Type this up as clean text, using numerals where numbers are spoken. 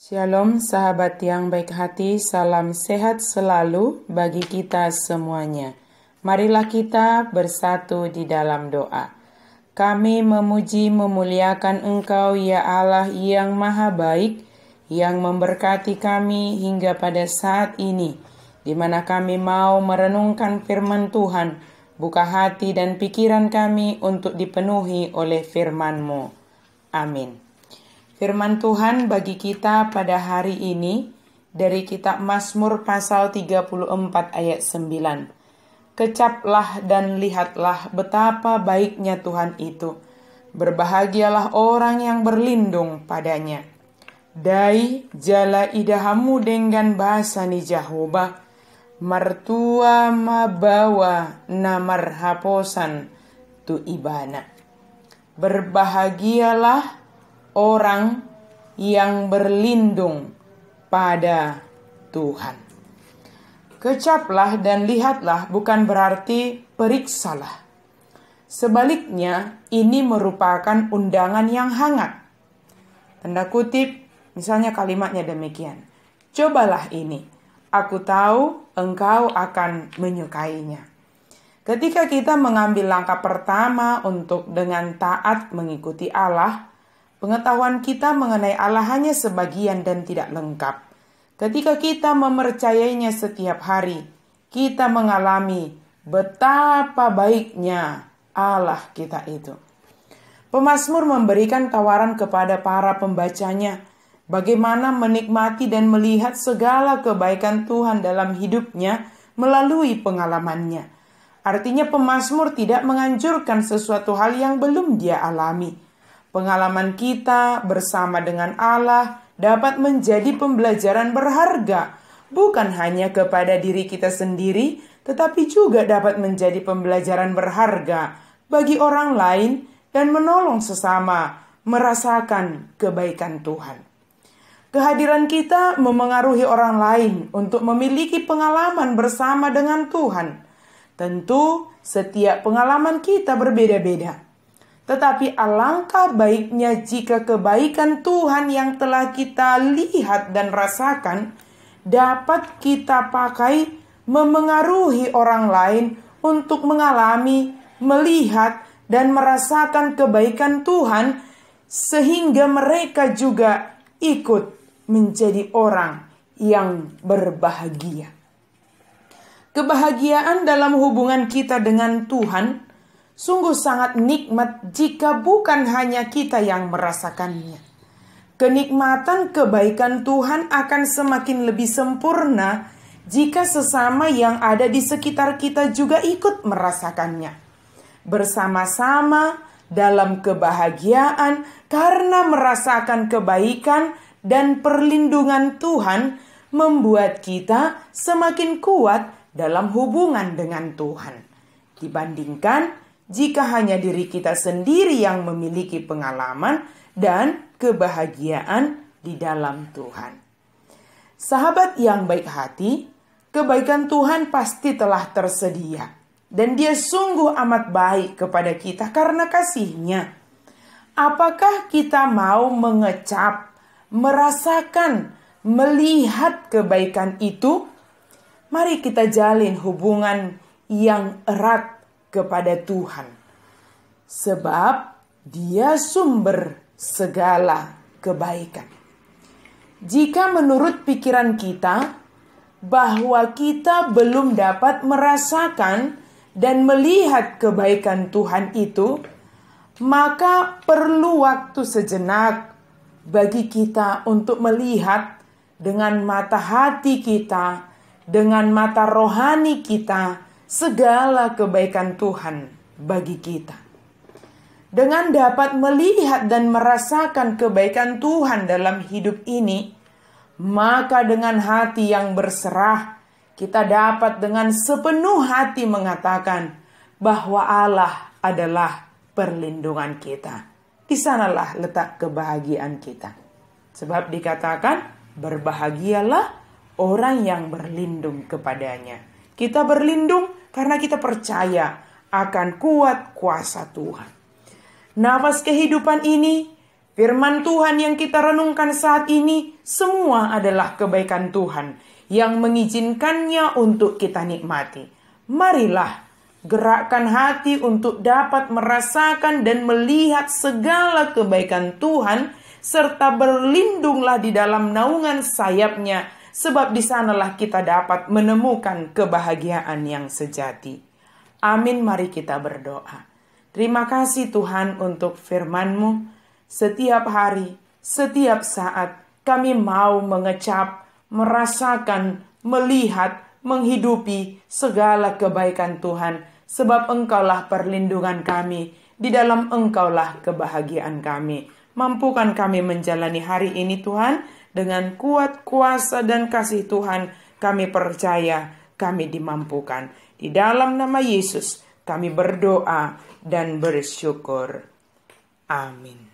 Shalom sahabat yang baik hati, salam sehat selalu bagi kita semuanya. Marilah kita bersatu di dalam doa. Kami memuji memuliakan Engkau ya Allah yang maha baik, yang memberkati kami hingga pada saat ini, di mana kami mau merenungkan firman Tuhan. Buka hati dan pikiran kami untuk dipenuhi oleh firman-Mu. Amin. Firman Tuhan bagi kita pada hari ini dari kitab Mazmur pasal 34 ayat 9. Kecaplah dan lihatlah betapa baiknya Tuhan itu. Berbahagialah orang yang berlindung padanya. Dai jala idahamu dengan bahasa ni Jehovah. Mertua mabawa namar haposan tu ibana. Berbahagialah orang yang berlindung pada Tuhan. Kecaplah dan lihatlah bukan berarti periksalah. Sebaliknya, ini merupakan undangan yang hangat. Tanda kutip, misalnya kalimatnya demikian. Cobalah ini, aku tahu engkau akan menyukainya. Ketika kita mengambil langkah pertama untuk dengan taat mengikuti Allah, pengetahuan kita mengenai Allah hanya sebagian dan tidak lengkap. Ketika kita mempercayainya setiap hari, kita mengalami betapa baiknya Allah kita itu. Pemazmur memberikan tawaran kepada para pembacanya, bagaimana menikmati dan melihat segala kebaikan Tuhan dalam hidupnya melalui pengalamannya. Artinya pemazmur tidak menganjurkan sesuatu hal yang belum dia alami. Pengalaman kita bersama dengan Allah dapat menjadi pembelajaran berharga, bukan hanya kepada diri kita sendiri, tetapi juga dapat menjadi pembelajaran berharga bagi orang lain dan menolong sesama merasakan kebaikan Tuhan. Kehadiran kita memengaruhi orang lain untuk memiliki pengalaman bersama dengan Tuhan. Tentu, setiap pengalaman kita berbeda-beda. Tetapi alangkah baiknya jika kebaikan Tuhan yang telah kita lihat dan rasakan dapat kita pakai memengaruhi orang lain untuk mengalami, melihat, dan merasakan kebaikan Tuhan sehingga mereka juga ikut menjadi orang yang berbahagia. Kebahagiaan dalam hubungan kita dengan Tuhan sungguh sangat nikmat jika bukan hanya kita yang merasakannya. Kenikmatan kebaikan Tuhan akan semakin lebih sempurna jika sesama yang ada di sekitar kita juga ikut merasakannya. Bersama-sama dalam kebahagiaan karena merasakan kebaikan dan perlindungan Tuhan membuat kita semakin kuat dalam hubungan dengan Tuhan. Dibandingkan jika hanya diri kita sendiri yang memiliki pengalaman dan kebahagiaan di dalam Tuhan. Sahabat yang baik hati, kebaikan Tuhan pasti telah tersedia. Dan Dia sungguh amat baik kepada kita karena kasih-Nya. Apakah kita mau mengecap, merasakan, melihat kebaikan itu? Mari kita jalin hubungan yang erat kepada Tuhan, sebab Dia sumber segala kebaikan. Jika menurut pikiran kita bahwa kita belum dapat merasakan dan melihat kebaikan Tuhan itu, maka perlu waktu sejenak bagi kita untuk melihat dengan mata hati kita, dengan mata rohani kita, segala kebaikan Tuhan bagi kita. Dengan dapat melihat dan merasakan kebaikan Tuhan dalam hidup ini, maka dengan hati yang berserah, kita dapat dengan sepenuh hati mengatakan bahwa Allah adalah perlindungan kita. Di sanalah letak kebahagiaan kita. Sebab dikatakan, berbahagialah orang yang berlindung kepadanya. Kita berlindung karena kita percaya akan kuat kuasa Tuhan. Nafas kehidupan ini Firman Tuhan yang kita renungkan saat ini semua adalah kebaikan Tuhan yang mengizinkannya untuk kita nikmati. Marilah gerakkan hati untuk dapat merasakan dan melihat segala kebaikan Tuhan, serta berlindunglah di dalam naungan sayap-Nya, sebab di sanalah kita dapat menemukan kebahagiaan yang sejati. Amin, mari kita berdoa. Terima kasih Tuhan untuk firman-Mu. Setiap hari, setiap saat kami mau mengecap, merasakan, melihat, menghidupi segala kebaikan Tuhan. Sebab Engkaulah perlindungan kami, di dalam Engkaulah kebahagiaan kami. Mampukan kami menjalani hari ini Tuhan, dengan kuat kuasa dan kasih Tuhan kami percaya, kami dimampukan. Di dalam nama Yesus kami berdoa dan bersyukur. Amin.